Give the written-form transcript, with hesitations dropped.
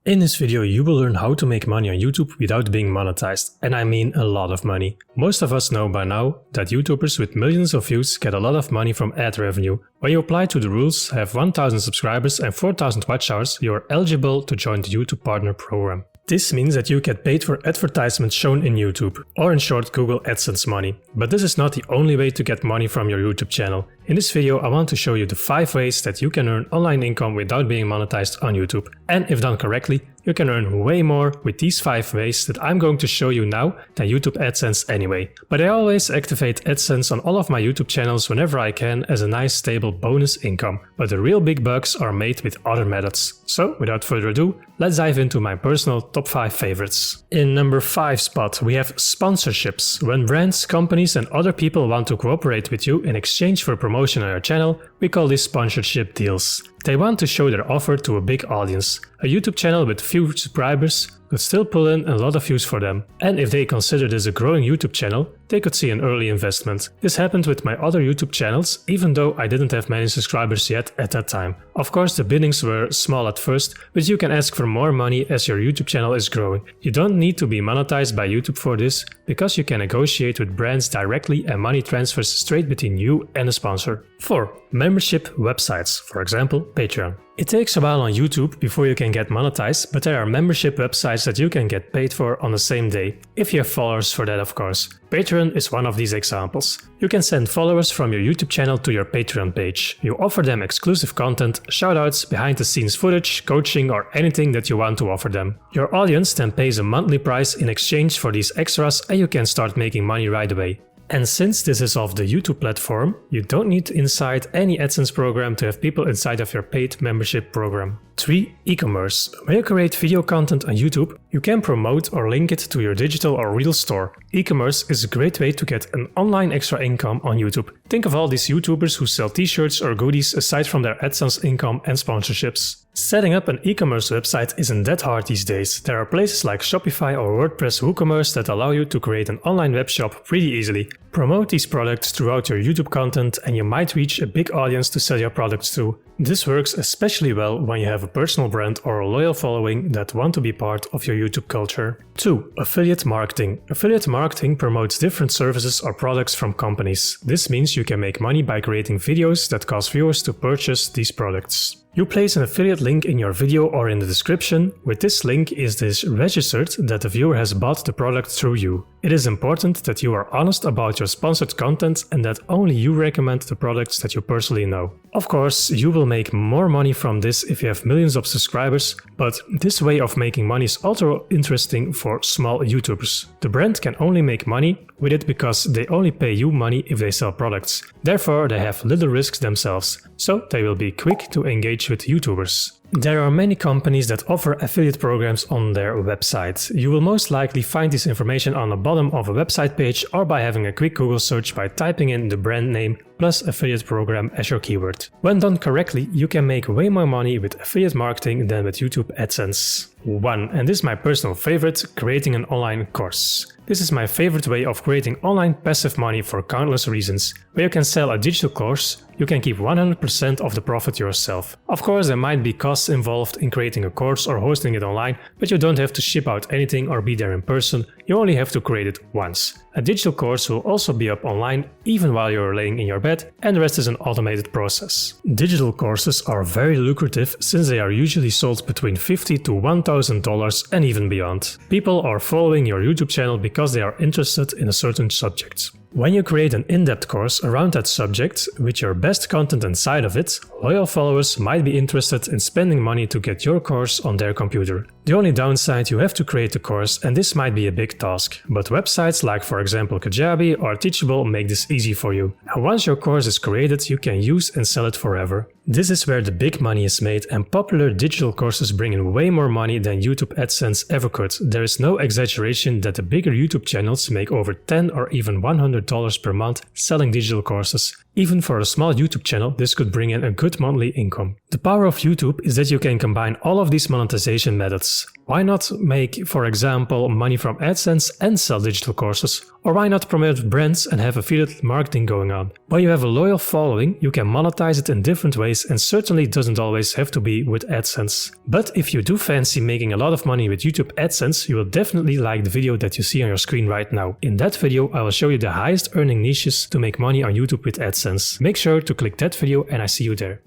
In this video you will learn how to make money on YouTube without being monetized, and I mean a lot of money. Most of us know by now that YouTubers with millions of views get a lot of money from ad revenue. When you apply to the rules, have 1000 subscribers and 4000 watch hours, you are eligible to join the YouTube Partner Program. This means that you get paid for advertisements shown in YouTube, or in short Google AdSense money. But this is not the only way to get money from your YouTube channel. In this video I want to show you the 5 ways that you can earn online income without being monetized on YouTube. And if done correctly, you can earn way more with these 5 ways that I'm going to show you now than YouTube AdSense anyway. But I always activate AdSense on all of my YouTube channels whenever I can as a nice stable bonus income. But the real big bucks are made with other methods. So without further ado, let's dive into my personal top 5 favorites. In number 5 spot we have sponsorships. When brands, companies and other people want to cooperate with you in exchange for promotion on your channel, we call these sponsorship deals. They want to show their offer to a big audience. A YouTube channel with few subscribers could still pull in a lot of views for them. And if they consider this a growing YouTube channel, they could see an early investment. This happened with my other YouTube channels, even though I didn't have many subscribers yet at that time. Of course the biddings were small at first, but you can ask for more money as your YouTube channel is growing. You don't need to be monetized by YouTube for this, because you can negotiate with brands directly and money transfers straight between you and a sponsor. 4. Membership websites, for example Patreon. It takes a while on YouTube before you can get monetized, but there are membership websites that you can get paid for on the same day, if you have followers for that of course. Patreon is one of these examples. You can send followers from your YouTube channel to your Patreon page. You offer them exclusive content, shoutouts, behind the scenes footage, coaching or anything that you want to offer them. Your audience then pays a monthly price in exchange for these extras and you can start making money right away. And since this is off the YouTube platform, you don't need inside any AdSense program to have people inside of your paid membership program. 3. eCommerce. When you create video content on YouTube, you can promote or link it to your digital or real store. eCommerce is a great way to get an online extra income on YouTube. Think of all these YouTubers who sell t-shirts or goodies aside from their AdSense income and sponsorships. Setting up an e-commerce website isn't that hard these days. There are places like Shopify or WordPress WooCommerce that allow you to create an online web shop pretty easily. Promote these products throughout your YouTube content and you might reach a big audience to sell your products to. This works especially well when you have a personal brand or a loyal following that want to be part of your YouTube culture. 2. Affiliate marketing. Affiliate marketing promotes different services or products from companies. This means you can make money by creating videos that cause viewers to purchase these products. You place an affiliate link in your video or in the description. With this link is this registered that the viewer has bought the product through you. It is important that you are honest about your sponsored content and that only you recommend the products that you personally know. Of course, you will make more money from this if you have millions of subscribers, but this way of making money is also interesting for small YouTubers. The brand can only make money with it because they only pay you money if they sell products. Therefore, they have little risks themselves, so they will be quick to engage with YouTubers. There are many companies that offer affiliate programs on their website. You will most likely find this information on the bottom of a website page or by having a quick Google search by typing in the brand name plus affiliate program as your keyword. When done correctly, you can make way more money with affiliate marketing than with YouTube AdSense. 1. And this is my personal favorite, creating an online course. This is my favorite way of creating online passive money for countless reasons. When you can sell a digital course, you can keep 100% of the profit yourself. Of course, there might be costs involved in creating a course or hosting it online, but you don't have to ship out anything or be there in person, you only have to create it once. A digital course will also be up online even while you're laying in your bed, and the rest is an automated process. Digital courses are very lucrative since they are usually sold between $50 to $1,000 and even beyond. People are following your YouTube channel because they are interested in a certain subject. When you create an in-depth course around that subject, with your best content inside of it, loyal followers might be interested in spending money to get your course on their computer. The only downside, you have to create the course and this might be a big task, but websites like for example Kajabi or Teachable make this easy for you. And once your course is created, you can use and sell it forever. This is where the big money is made, and popular digital courses bring in way more money than YouTube AdSense ever could. There is no exaggeration that the bigger YouTube channels make over $10 or even $100 per month selling digital courses. Even for a small YouTube channel, this could bring in a good monthly income. The power of YouTube is that you can combine all of these monetization methods. Why not make, for example, money from AdSense and sell digital courses? Or why not promote brands and have affiliate marketing going on? When you have a loyal following, you can monetize it in different ways and certainly doesn't always have to be with AdSense. But if you do fancy making a lot of money with YouTube AdSense, you will definitely like the video that you see on your screen right now. In that video, I will show you the highest earning niches to make money on YouTube with AdSense. Make sure to click that video and I see you there.